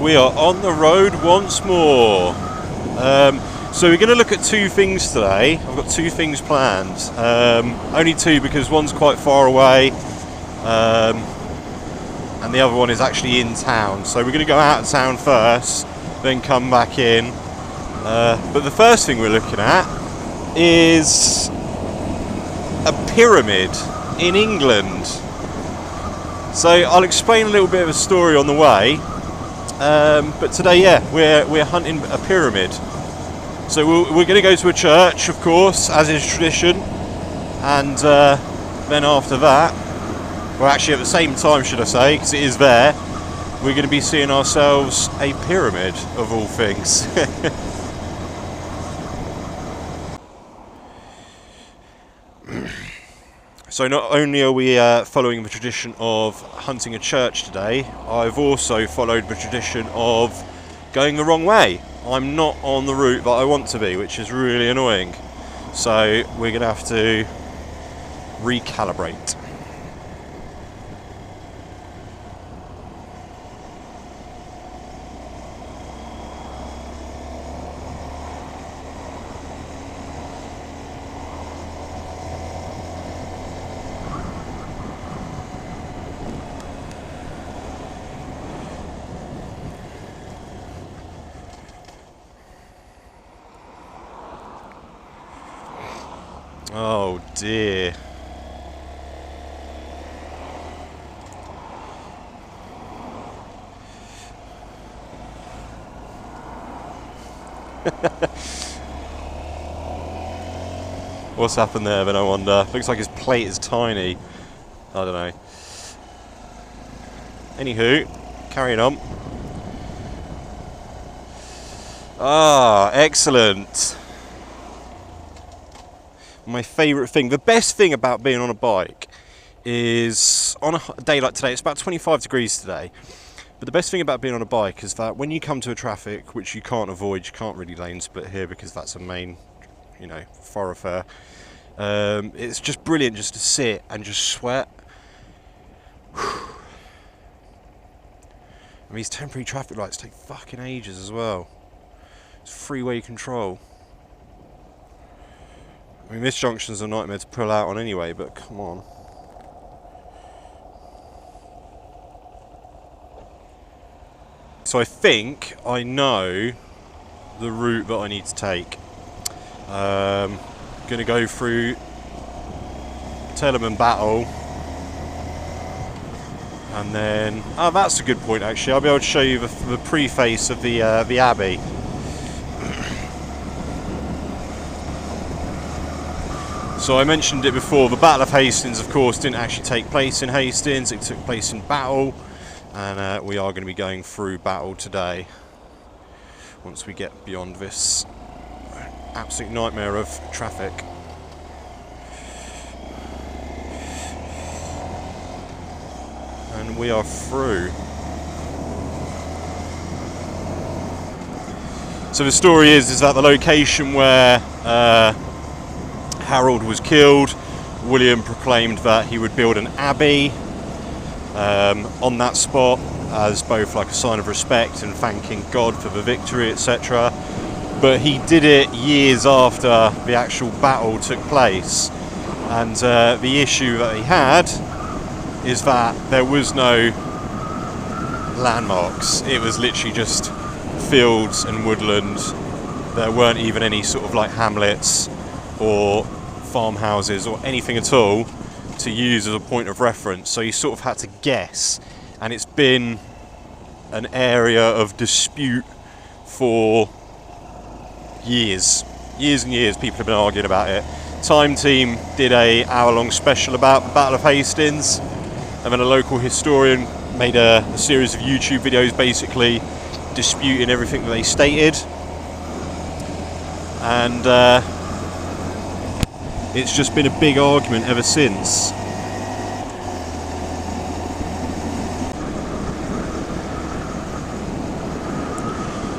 we are on the road once more. So we're going to look at two things today. I've got two things planned. Only two because one's quite far away, and the other one is actually in town. So we're going to go out of town first, then come back in. But the first thing we're looking at is a pyramid in England. So I'll explain a little bit of a story on the way. But today, we're hunting a pyramid. So we're going to go to a church, of course, as is tradition, and then after that, well, actually at the same time, should I say, because it is there, we're going to be seeing ourselves a pyramid of all things. So not only are we following the tradition of hunting a church today, I've also followed the tradition of going the wrong way. I'm not on the route that I want to be, which is really annoying. So we're going to have to recalibrate. Oh dear. What's happened there then, I wonder? Looks like his plate is tiny. I don't know. Anywho, carrying on. Ah, excellent. My favourite thing, the best thing about being on a bike is, on a day like today, it's about 25 degrees today, but the best thing about being on a bike is that when you come to a traffic, which you can't avoid, you can't really lane split here because that's a main, thoroughfare, it's just brilliant just to sit and just sweat. And these temporary traffic lights take fucking ages as well. It's freeway control. I mean, this junction's a nightmare to pull out on anyway, but come on. So I think I know the route that I need to take. I'm going to go through Tellerman Battle, and then, oh, that's a good point actually. I'll be able to show you the preface of the Abbey. So I mentioned it before, the Battle of Hastings, of course, didn't actually take place in Hastings, it took place in Battle, and we are going to be going through Battle today, once we get beyond this absolute nightmare of traffic. And we are through. So the story is that the location where Harold was killed, William proclaimed that he would build an abbey on that spot as both like a sign of respect and thanking God for the victory, etc. But he did it years after the actual battle took place, and the issue that he had is that there was no landmarks. It was literally just fields and woodland. There weren't even any sort of like hamlets or farmhouses or anything at all to use as a point of reference, so you sort of had to guess, and it's been an area of dispute for years and years. People have been arguing about it. Time Team did a hour-long special about the Battle of Hastings, and then a local historian made a series of YouTube videos basically disputing everything that they stated, and it's just been a big argument ever since.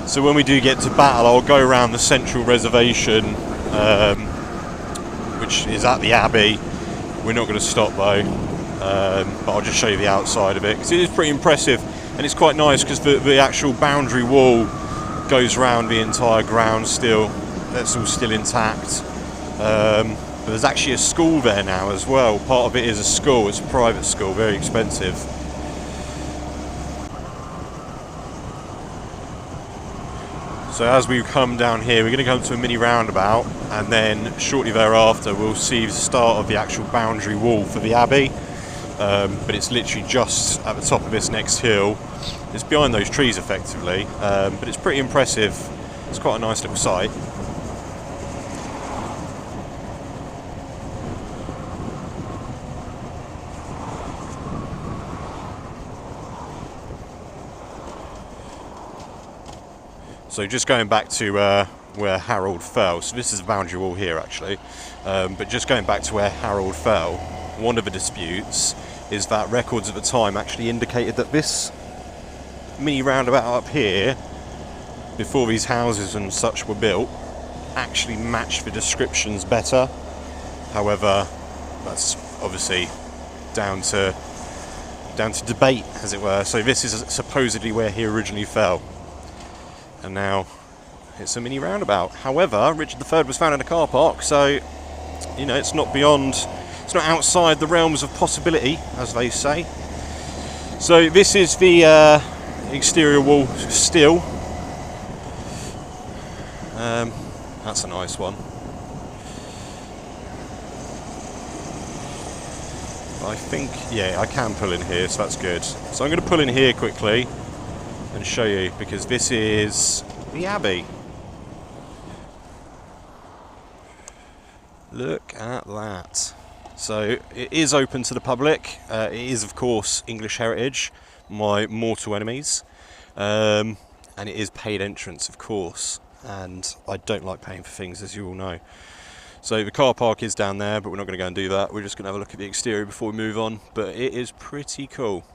So when we do get to Battle, I'll go around the central reservation, which is at the Abbey. We're not going to stop though, but I'll just show you the outside of it, because it is pretty impressive. and it's quite nice because the actual boundary wall goes around the entire ground still. That's all still intact. But there's actually a school there now as well. Part of it is a school. It's a private school, very expensive. So as we come down here, we're going to come to a mini roundabout, and then shortly thereafter we'll see the start of the actual boundary wall for the abbey. But it's literally just at the top of this next hill. It's behind those trees effectively, but it's pretty impressive. It's quite a nice little site. So just going back to where Harold fell, so this is the boundary wall here actually, but just going back to where Harold fell, one of the disputes is that records at the time actually indicated that this mini roundabout up here, before these houses and such were built, actually matched the descriptions better. However, that's obviously down to debate, as it were. So this is supposedly where he originally fell. And now it's a mini roundabout. However, Richard III was found in a car park, so you know it's not outside the realms of possibility, as they say. So this is the exterior wall still. That's a nice one. I think, yeah, I can pull in here, so that's good. So I'm going to pull in here quickly and show you, because this is the abbey. Look at that. So it is open to the public. It is of course English heritage, my mortal enemies, and it is paid entrance of course, and I don't like paying for things, as you all know. So the car park is down there, but we're not going to go and do that. We're just going to have a look at the exterior before we move on, but it is pretty cool.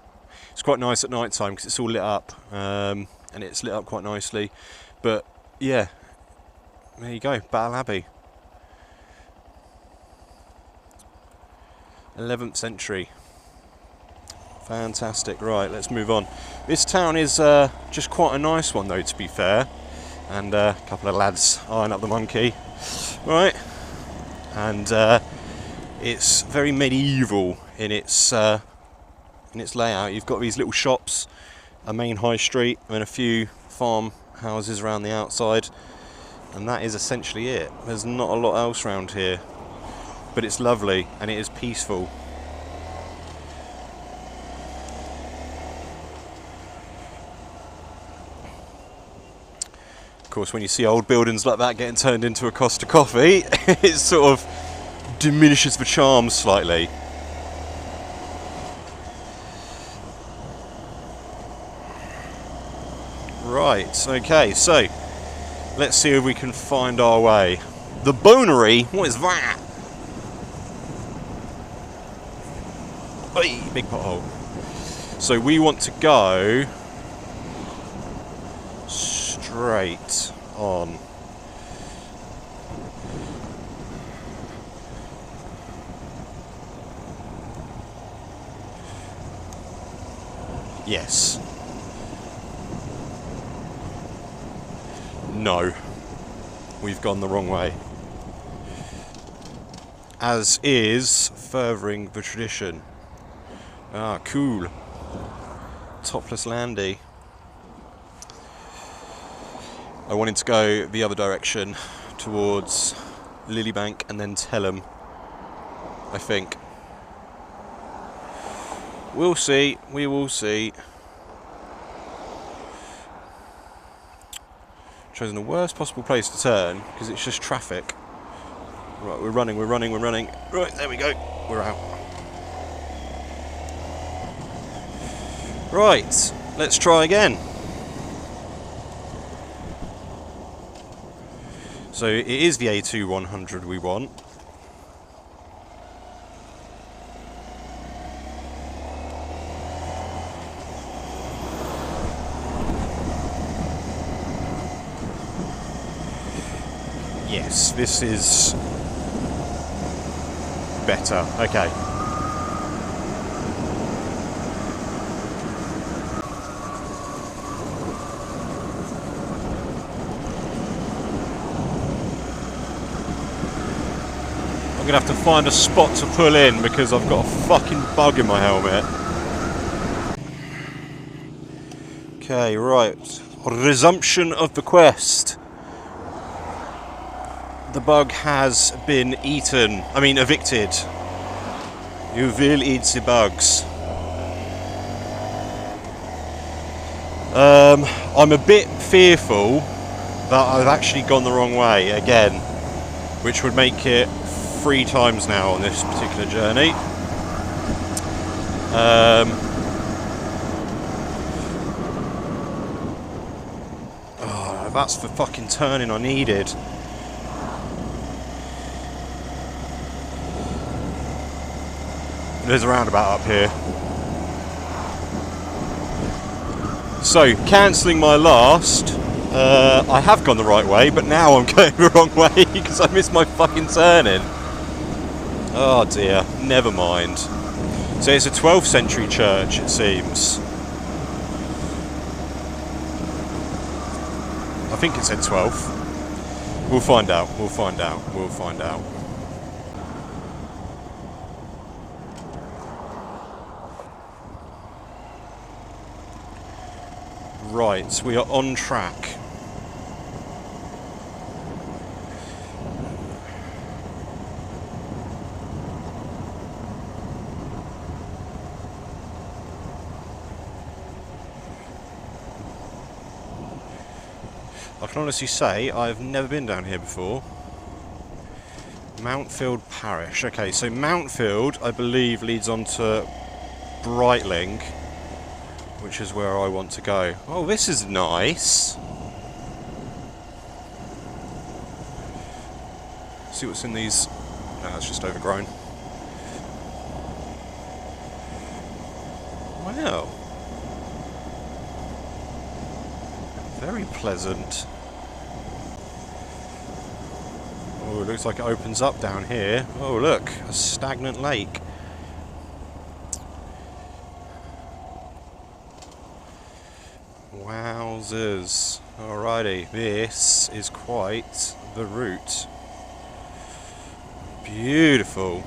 It's quite nice at night time because it's all lit up, and it's lit up quite nicely. But yeah, there you go, Battle Abbey. 11th century. Fantastic. Right, let's move on. This town is just quite a nice one though, to be fair. And a couple of lads eyeing up the monkey. Right. And it's very medieval in its layout. You've got these little shops, a main high street, and a few farm houses around the outside, and that is essentially it. There's not a lot else around here, but it's lovely and it is peaceful. Of course, when you see old buildings like that getting turned into a Costa Coffee, it sort of diminishes the charm slightly. Right, okay, so let's see if we can find our way. The Bonery, what is that? Oi, big pothole. So we want to go straight on. Yes. No. We've gone the wrong way. As is furthering the tradition. Ah, cool. Topless Landy. I wanted to go the other direction towards Lilybank and then Tellham, I think. We'll see, we will see. Chosen the worst possible place to turn because it's just traffic. Right, we're running. Right, there we go, we're out. Right, let's try again. So it is the A2100 we want. Yes, this is better. Okay. going to have to find a spot to pull in because I've got a fucking bug in my helmet. Okay, right. Resumption of the quest. The bug has been eaten. I mean, evicted. You will eat the bugs. I'm a bit fearful that I've actually gone the wrong way again, which would make it 3 times now on this particular journey. Oh, that's the fucking turning I needed. There's a roundabout up here. So, cancelling my last, I have gone the right way, but now I'm going the wrong way because I missed my fucking turning. Oh dear, never mind. So it's a 12th century church, it seems. I think it said 12th. We'll find out, we'll find out, we'll find out. Right, we are on track. I can honestly say I've never been down here before. Mountfield Parish. Okay, so Mountfield, I believe, leads on to Brightling, which is where I want to go. Oh, this is nice. See what's in these. No, it's just overgrown. Wow. Very pleasant. Oh, it looks like it opens up down here. Oh, look, a stagnant lake. Wowzers. Alrighty, this is quite the route. Beautiful.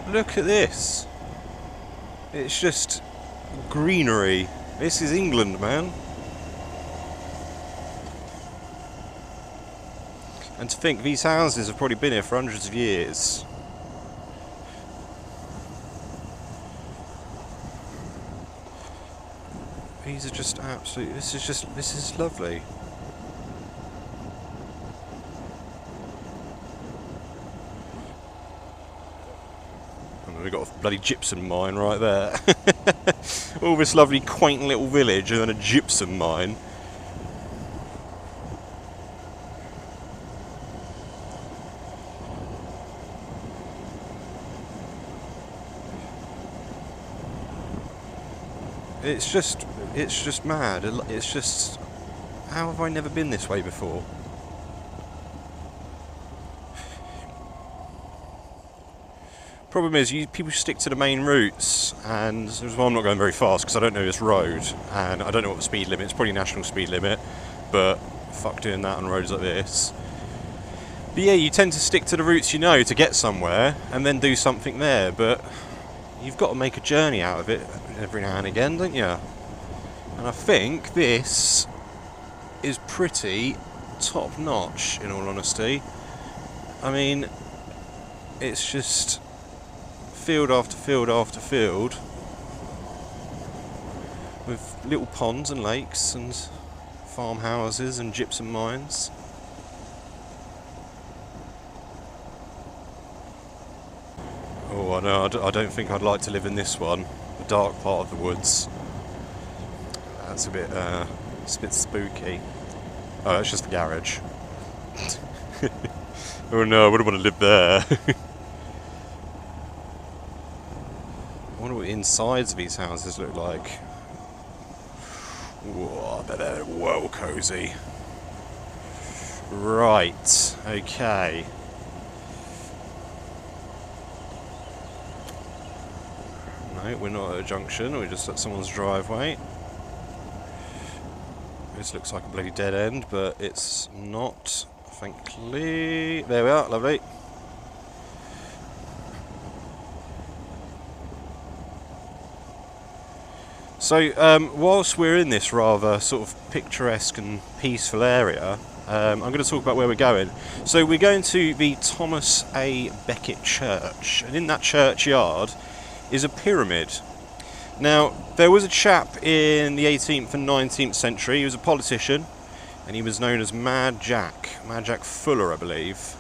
Look at this. It's just greenery. This is England, man. And to think these houses have probably been here for hundreds of years. These are just absolutely, this is lovely. And we've got a bloody gypsum mine right there. All this lovely quaint little village and then a gypsum mine. It's just mad. It's just, how have I never been this way before? Problem is, people stick to the main routes, and well, I'm not going very fast because I don't know this road, and I don't know what the speed limit. It's probably national speed limit, but fuck doing that on roads like this. But yeah, you tend to stick to the routes you know to get somewhere, and then do something there. But you've got to make a journey out of it every now and again, don't you? And I think this is pretty top notch, in all honesty. I mean, it's just field after field after field with little ponds and lakes and farmhouses and gypsum mines. Oh, I know, I don't think I'd like to live in this one, the dark part of the woods. That's a bit spooky. Oh, that's just the garage. Oh no, I wouldn't want to live there. I wonder what the insides of these houses look like. Whoa, they're well cosy. Right, okay. No, we're not at a junction, we're just at someone's driveway. This looks like a bloody dead end, but it's not, thankfully. There we are, lovely. So, whilst we're in this rather sort of picturesque and peaceful area, I'm going to talk about where we're going. So we're going to the Thomas A. Becket Church, and in that churchyard is a pyramid. Now, there was a chap in the 18th and 19th century, he was a politician, and he was known as Mad Jack Fuller, I believe.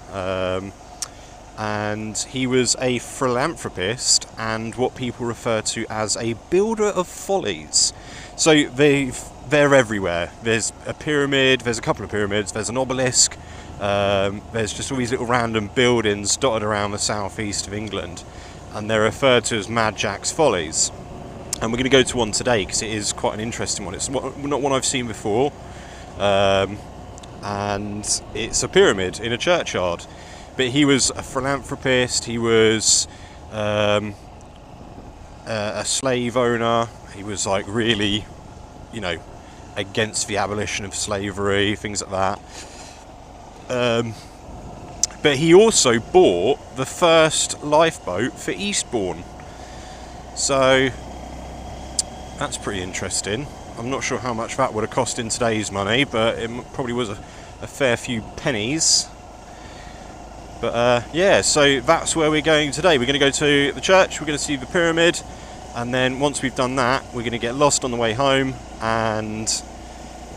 And he was a philanthropist and what people refer to as a builder of follies. So they're everywhere. There's a pyramid, there's a couple of pyramids, there's an obelisk, there's just all these little random buildings dotted around the southeast of England, and they're referred to as Mad Jack's Follies. And we're going to go to one today because it is quite an interesting one. It's not one I've seen before, and it's a pyramid in a churchyard. But he was a philanthropist, he was a slave owner, he was like really, you know, against the abolition of slavery, things like that. But he also bought the first lifeboat for Eastbourne. So that's pretty interesting. I'm not sure how much that would have cost in today's money, but it probably was a fair few pennies. But yeah, so that's where we're going today. We're going to go to the church, we're going to see the pyramid, and then once we've done that, we're going to get lost on the way home and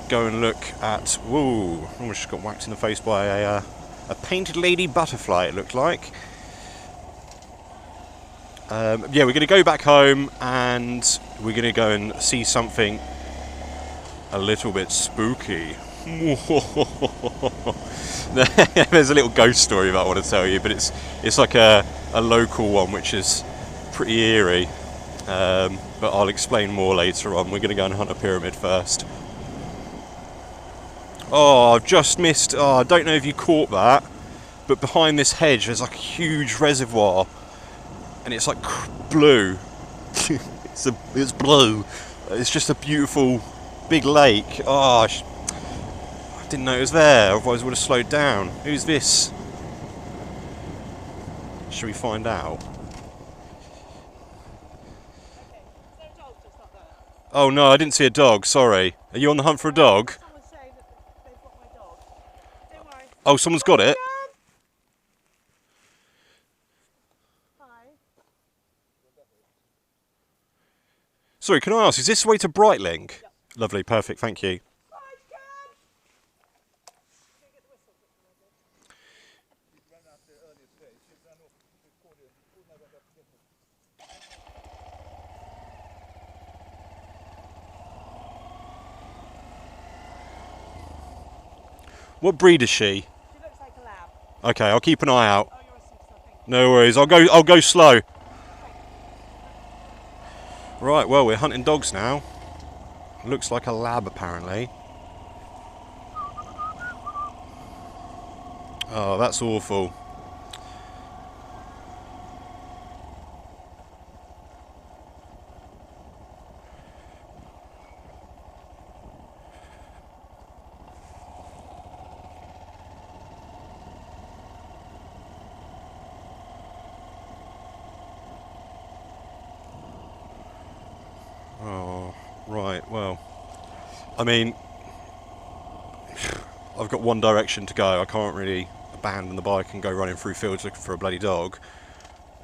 go and look at... Whoa, almost just got whacked in the face by a painted lady butterfly, it looked like. Yeah, we're going to go back home and we're going to go and see something a little bit spooky. There's a little ghost story that I want to tell you, but it's like a local one which is pretty eerie, but I'll explain more later on. We're going to go and hunt a pyramid first. Oh, I've just missed, I don't know if you caught that, but behind this hedge there's like a huge reservoir and it's like blue. it's blue. It's just a beautiful big lake. Oh, didn't know it was there, otherwise I would have slowed down. Who's this? Should we find out? Oh no, I didn't see a dog, sorry. Are you on the hunt for a dog? Someone's saying that they've got my dog. Don't worry. Oh, someone's got it? Hi. Sorry, can I ask, is this the way to Brightling? Yep. Lovely, perfect, thank you. What breed is she? She looks like a lab. Okay, I'll keep an eye out. Oh, you're a superstar. No worries, I'll go slow. Right, well, we're hunting dogs now. Looks like a lab apparently. Oh, that's awful. Oh, right, well, I mean, I've got one direction to go. I can't really abandon the bike and go running through fields looking for a bloody dog,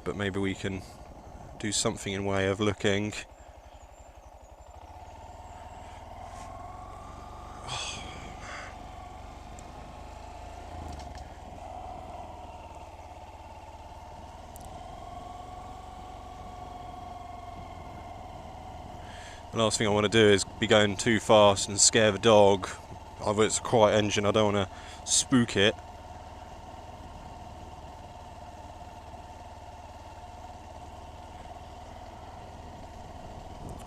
but maybe we can do something in way of looking. The last thing I want to do is be going too fast and scare the dog. Either it's a quiet engine, I don't want to spook it.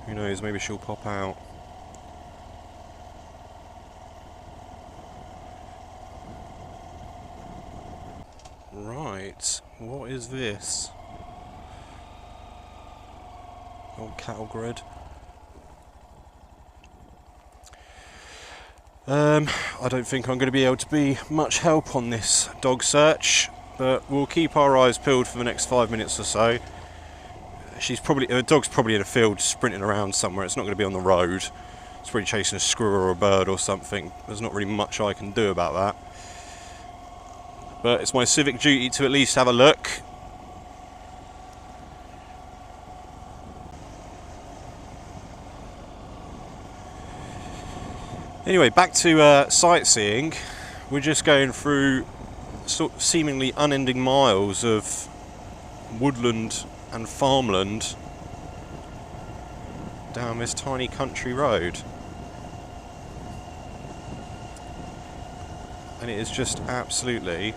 Who knows, maybe she'll pop out. Right, what is this? Old cattle grid. I don't think I'm going to be able to be much help on this dog search, but we'll keep our eyes peeled for the next 5 minutes or so. The dog's probably in a field sprinting around somewhere. It's not going to be on the road. It's probably chasing a squirrel or a bird or something. There's not really much I can do about that. But it's my civic duty to at least have a look. Anyway, back to sightseeing. We're just going through sort of seemingly unending miles of woodland and farmland down this tiny country road. And it is just absolutely...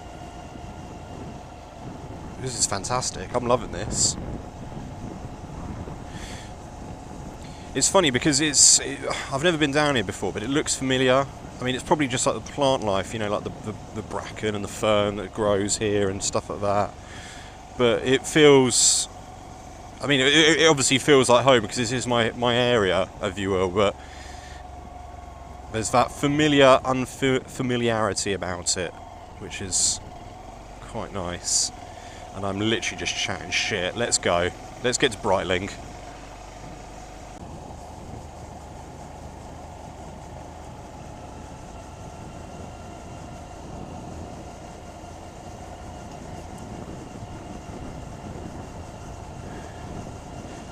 This is fantastic. I'm loving this. It's funny because I've never been down here before, but it looks familiar. I mean, it's probably just like the plant life, you know, like the bracken and the fern that grows here and stuff like that. But it feels... I mean, it obviously feels like home because this is my area, if you will, but there's that familiar unfamiliarity about it, which is quite nice. And I'm literally just chatting shit. Let's go. Let's get to Brightling.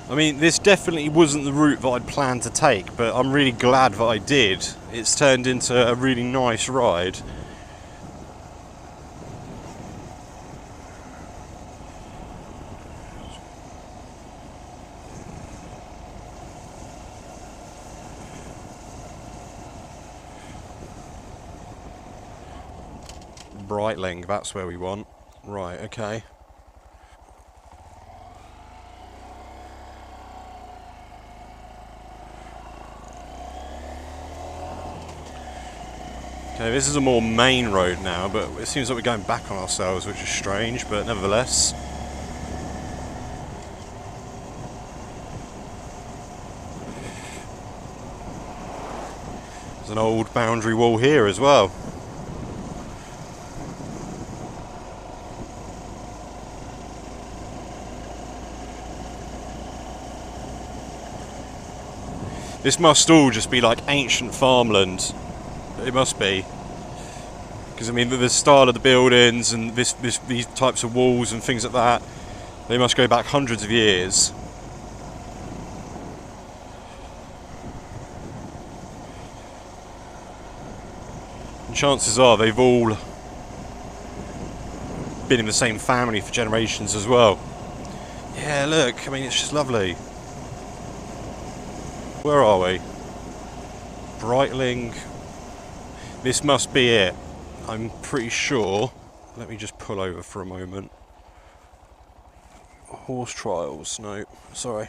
I mean, this definitely wasn't the route that I'd planned to take, but I'm really glad that I did. It's turned into a really nice ride. Brightling, that's where we want. Right, okay. Okay, this is a more main road now, but it seems like we're going back on ourselves, which is strange, but nevertheless. There's an old boundary wall here as well. This must all just be like ancient farmland. It must be. Because I mean, the style of the buildings and these types of walls and things like that, they must go back hundreds of years. And chances are they've all been in the same family for generations as well. Yeah, look, I mean, it's just lovely. Where are we? Brightling. This must be it. I'm pretty sure. Let me just pull over for a moment. Horse trials. No, sorry.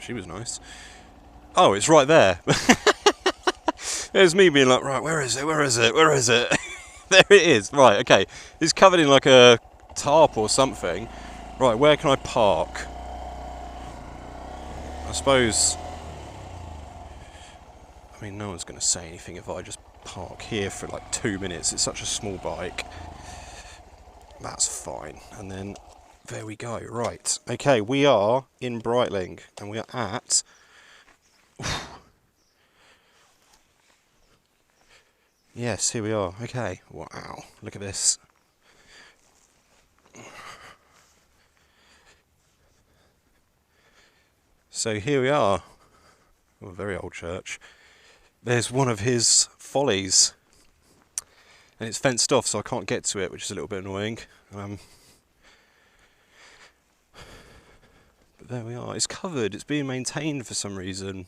She was nice. Oh, it's right there. There's me being like, right, where is it? Where is it? Where is it? There it is. Right, okay. It's covered in like a tarp or something. Right, where can I park? I suppose... I mean, no one's going to say anything if I just park here for like 2 minutes. It's such a small bike. That's fine. And then there we go. Right. Okay, we are in Brightling and we are at... Yes, here we are. Okay. Wow. Look at this. So here we are. Oh, a very old church. There's one of his follies. And it's fenced off, so I can't get to it, which is a little bit annoying. But there we are. It's covered. It's being maintained for some reason.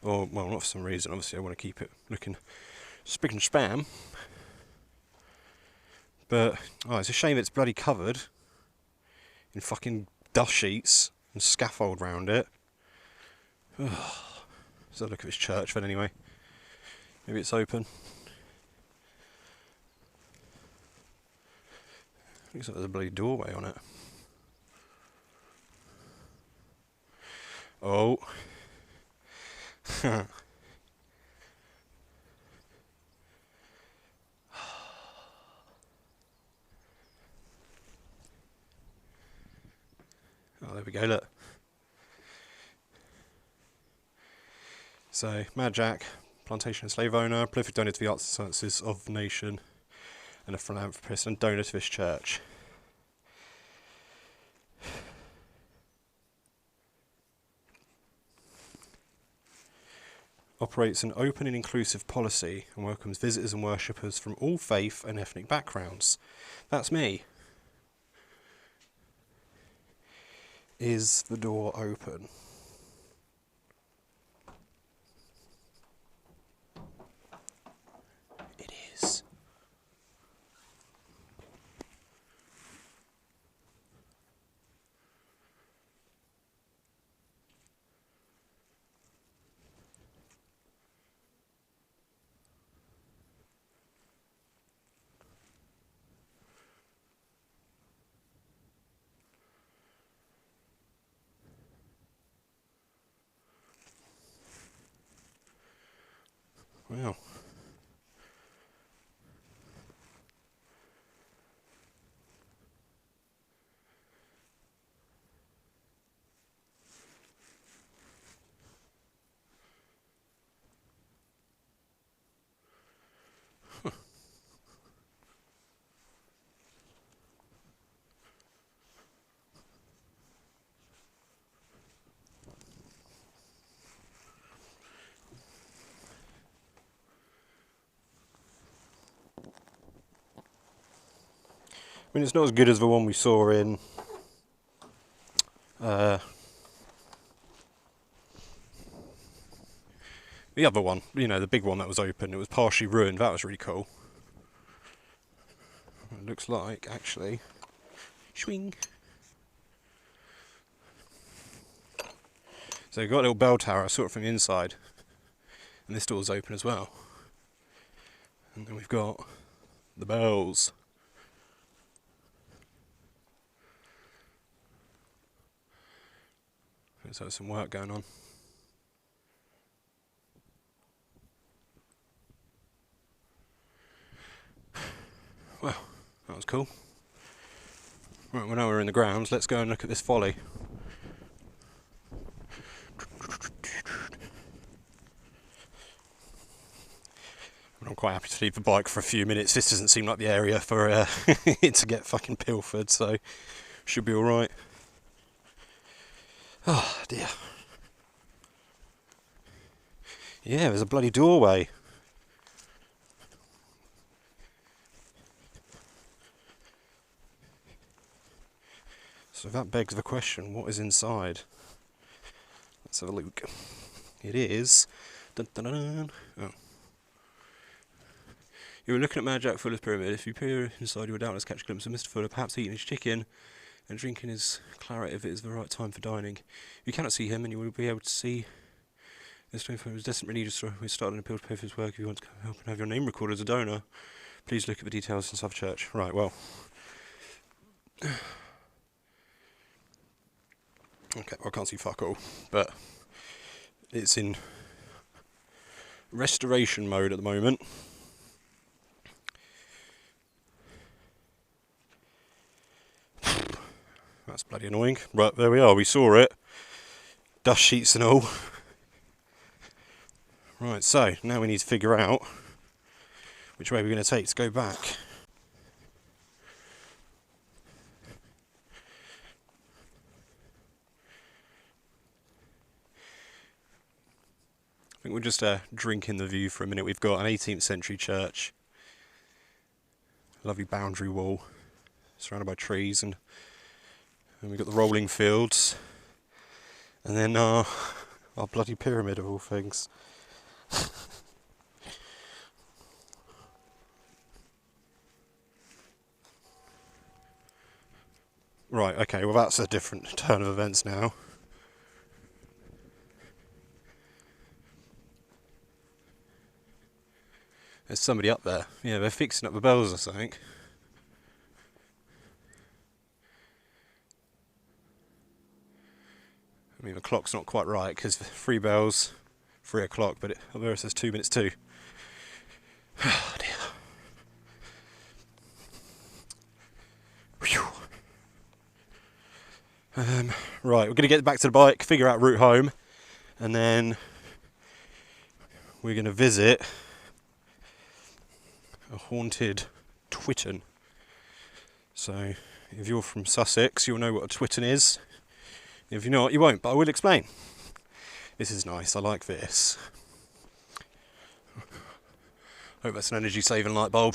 Or, well, not for some reason. Obviously, I want to keep it looking spick and span. But, oh, it's a shame it's bloody covered in fucking dust sheets and scaffold round it. Ugh. Let's have a look at this church then anyway. Maybe it's open. Looks like there's a bloody doorway on it. Oh. Oh, there we go, look. So, Mad Jack, plantation and slave owner, prolific donor to the arts and sciences of the nation, and a philanthropist and donor to this church. Operates an open and inclusive policy and welcomes visitors and worshippers from all faith and ethnic backgrounds. That's me. Is the door open? It is. Wow. I mean, it's not as good as the one we saw in the other one, you know, the big one that was open. It was partially ruined. That was really cool. It looks like, actually, swing. So you've got a little bell tower. I saw it from the inside, and this door's open as well. And then we've got the bells. So there's some work going on. Well, that was cool. Right, well now we're in the grounds, let's go and look at this folly. I'm quite happy to leave the bike for a few minutes. This doesn't seem like the area for it to get fucking pilfered, so should be alright. Oh dear. Yeah, there's a bloody doorway. So that begs the question, what is inside? Let's have a look. It is... Dun, dun, dun, dun. Oh. You were looking at Mad Jack Fuller's pyramid. If you peer inside, you will doubtless catch a glimpse of Mr. Fuller, perhaps eating his chicken and drinking his claret if it is the right time for dining. You cannot see him, and you will be able to see this time for his desperate religious. We started an appeal to pay for his work. If you want to help and have your name recorded as a donor, please look at the details in South Church. Right, well. Okay, well, I can't see fuck all, but it's in restoration mode at the moment. That's bloody annoying. Right, there we are, we saw it. Dust sheets and all. Right, so now we need to figure out which way we're going to take to go back. I think we'll just drink in the view for a minute. We've got an 18th century church. Lovely boundary wall surrounded by trees, and we've got the rolling fields, and then our bloody pyramid of all things. Right, okay, well that's a different turn of events now. There's somebody up there. Yeah, they're fixing up the bells or something. I mean, the clock's not quite right, because 3 bells, 3 o'clock, but there it says 2 minutes 2. Oh dear. Whew. Right, we're going to get back to the bike, figure out route home, and then we're going to visit a haunted Twitton. So, if you're from Sussex, you'll know what a Twitton is. If you're not, you won't, but I will explain. This is nice, I like this. Hope that's an energy saving light bulb.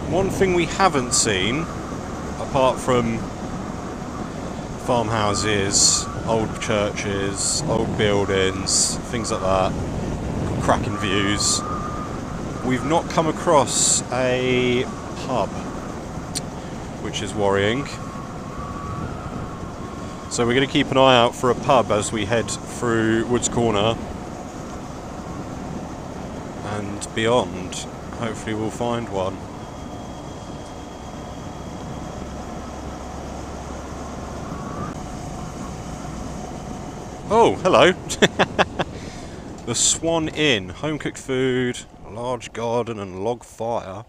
One thing we haven't seen, apart from farmhouses, old churches, old buildings, things like that, cracking views, we've not come across a pub, which is worrying. So we're going to keep an eye out for a pub as we head through Woods Corner and beyond. Hopefully we'll find one. Oh, hello. The Swan Inn, home cooked food, large garden and log fire.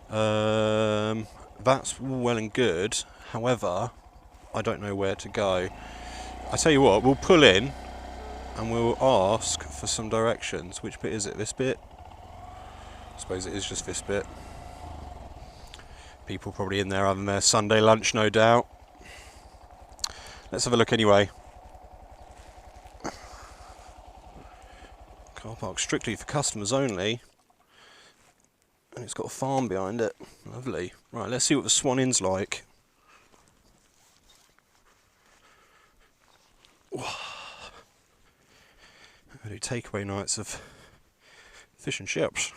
That's all well and good. However, I don't know where to go. I tell you what, we'll pull in and we'll ask for some directions. Which bit is it? This bit? I suppose it is just this bit. People probably in there having their Sunday lunch, no doubt. Let's have a look anyway. Car park strictly for customers only. And it's got a farm behind it. Lovely. Right, let's see what the Swan Inn's like. I do takeaway nights of fish and chips.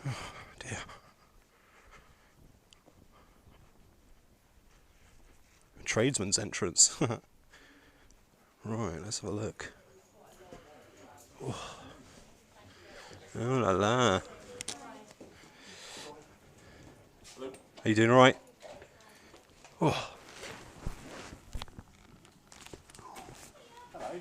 Oh dear. A tradesman's entrance. Right, let's have a look. Oh, oh la la. Are you doing alright? Oh. Hello.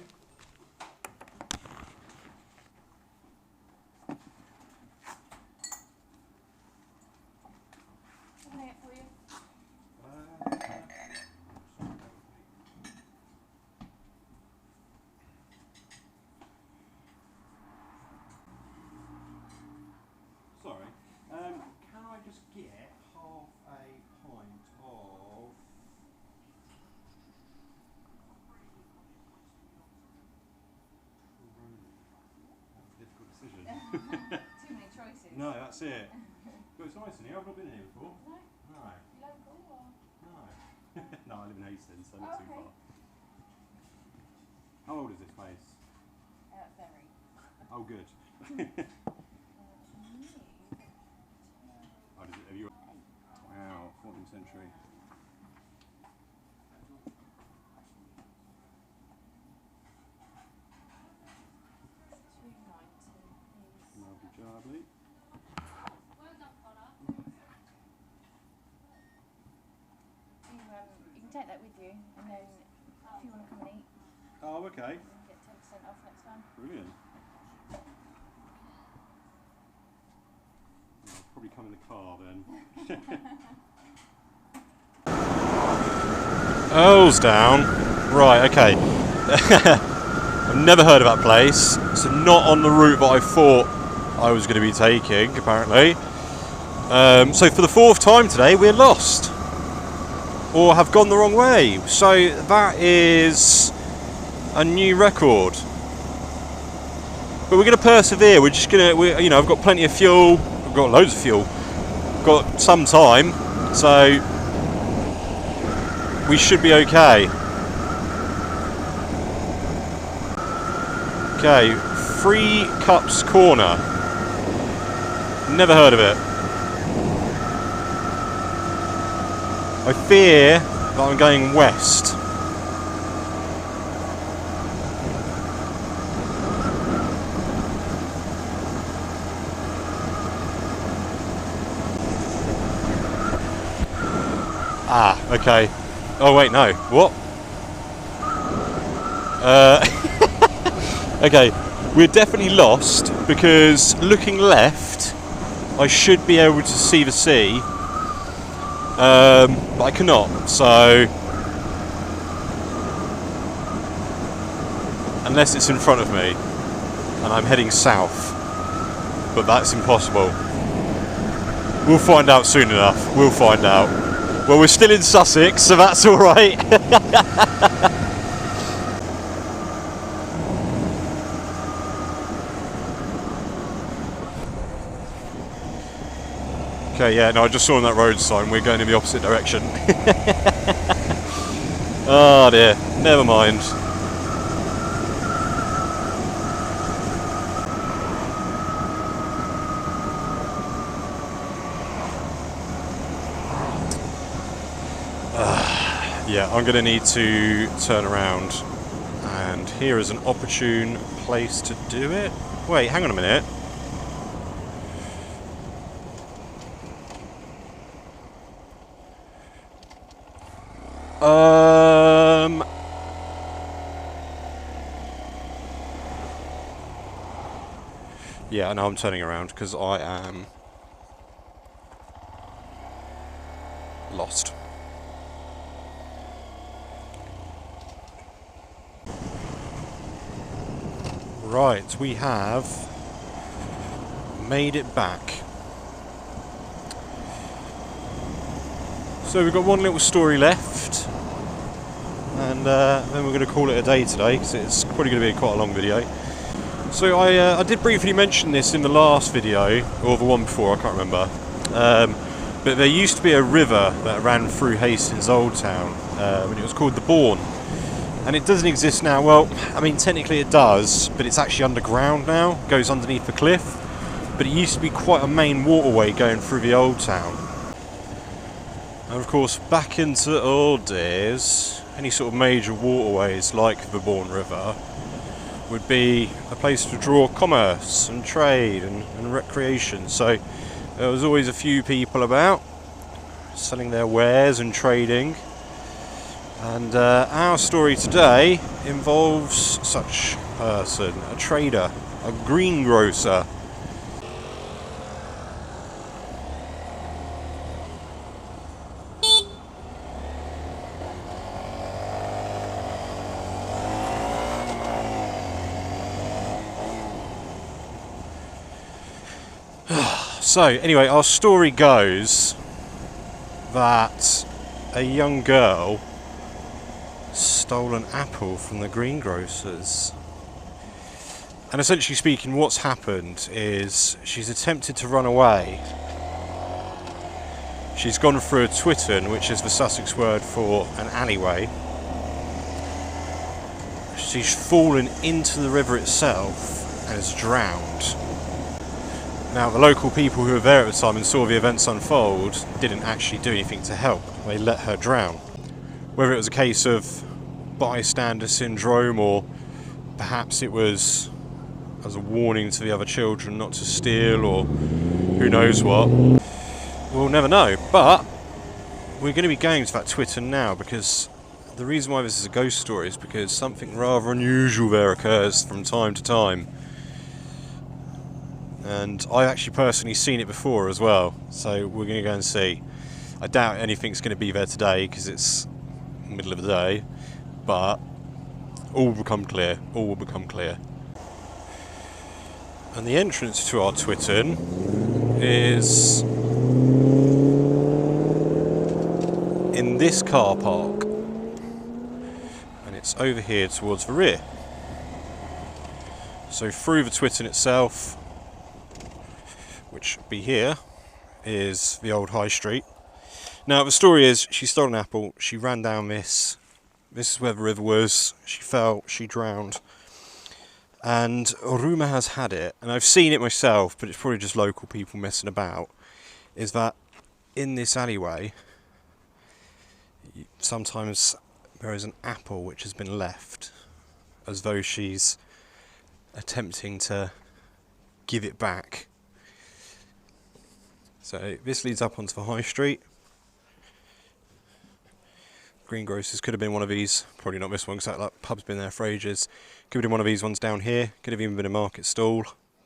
Sorry. Can I just get half a pint of... That's a difficult decision. Too many choices. No, that's it. But it's nice in here. I've not been in here before. No? No. Local or? No. No, I live in Hastings, so not too Okay. far. How old is this place? Very. Oh, good. Oh, does it, have you... Wow, 14th century. Lovely jubbly. You can take that with you, and then if you want to come and eat, Oh, okay. you can get 10% off next time. Brilliant. I'll probably come in the car then. Earl's Down. Right, okay. I've never heard of that place. So not on the route that I thought I was going to be taking, apparently. So for the fourth time today, we're lost. Or have gone the wrong way. So that is a new record. But we're going to persevere. We're just going to, you know, I've got plenty of fuel. I've got loads of fuel. Got some time. So we should be okay. Okay, Three Cups Corner. Never heard of it. I fear that I'm going west. Ah, okay. Oh wait, no. What? Okay, we're definitely lost because looking left, I should be able to see the sea, but I cannot. So unless it's in front of me, and I'm heading south, but that's impossible. We'll find out soon enough. We'll find out. Well, we're still in Sussex, so that's all right. Okay, yeah, no, I just saw on that road sign we're going in the opposite direction. Oh dear, never mind. Yeah, I'm going to need to turn around, and here is an opportune place to do it. Wait, hang on a minute. Yeah, no, I'm turning around because I am lost. Right, we have made it back. So we've got one little story left, and then we're going to call it a day today because it's probably going to be quite a long video. So I did briefly mention this in the last video, or the one before, I can't remember. But there used to be a river that ran through Hastings Old Town, and it was called the Bourne. And it doesn't exist now. Well, I mean, technically it does, but it's actually underground now. It goes underneath the cliff. But it used to be quite a main waterway going through the old town. And of course, back into the old days, any sort of major waterways like the Bourne River would be a place to draw commerce and trade and recreation. So there was always a few people about selling their wares and trading. And our story today involves such a person, a trader, a greengrocer. So anyway, our story goes that a young girl stole an apple from the greengrocers. And essentially speaking, what's happened is she's attempted to run away. She's gone through a twitten, which is the Sussex word for an alleyway. She's fallen into the river itself and is drowned. Now, the local people who were there at the time and saw the events unfold didn't actually do anything to help. They let her drown. Whether it was a case of bystander syndrome, or perhaps it was as a warning to the other children not to steal, or who knows what, we'll never know. But we're going to be going to that Twitter now, because the reason why this is a ghost story is because something rather unusual there occurs from time to time, and I've actually personally seen it before as well, so we're going to go and see. I doubt anything's going to be there today because it's middle of the day, but all will become clear. All will become clear. And the entrance to our twitten is in this car park, and it's over here towards the rear. So through the twitten itself, which would be here, is the old high street. Now the story is she stole an apple, she ran down this is where the river was, she fell, she drowned, and rumour has had it, and I've seen it myself, but it's probably just local people messing about, is that in this alleyway sometimes there is an apple which has been left, as though she's attempting to give it back. So this leads up onto the high street. greengrocers. Could have been one of these. Probably not this one because that pub's been there for ages. Could have been one of these ones down here. Could have even been a market stall,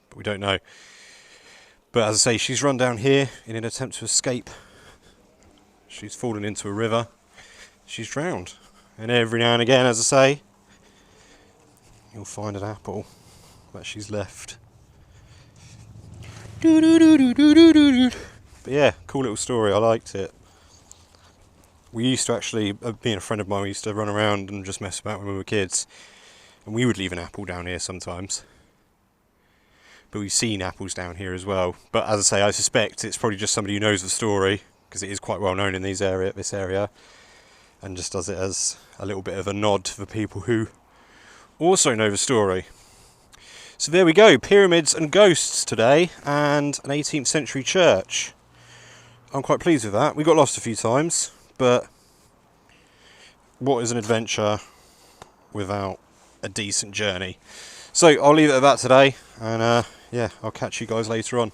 but we don't know. But as I say, she's run down here in an attempt to escape. She's fallen into a river. She's drowned. And every now and again, as I say, you'll find an apple that she's left. But yeah, cool little story. I liked it. We used to actually, being a friend of mine, we used to run around and just mess about when we were kids. And we would leave an apple down here sometimes. But we've seen apples down here as well. But as I say, I suspect it's probably just somebody who knows the story, because it is quite well known in this area, and just does it as a little bit of a nod to the people who also know the story. So there we go, pyramids and ghosts today, and an 18th century church. I'm quite pleased with that. We got lost a few times, but what is an adventure without a decent journey? So I'll leave it at that today, and yeah, I'll catch you guys later on.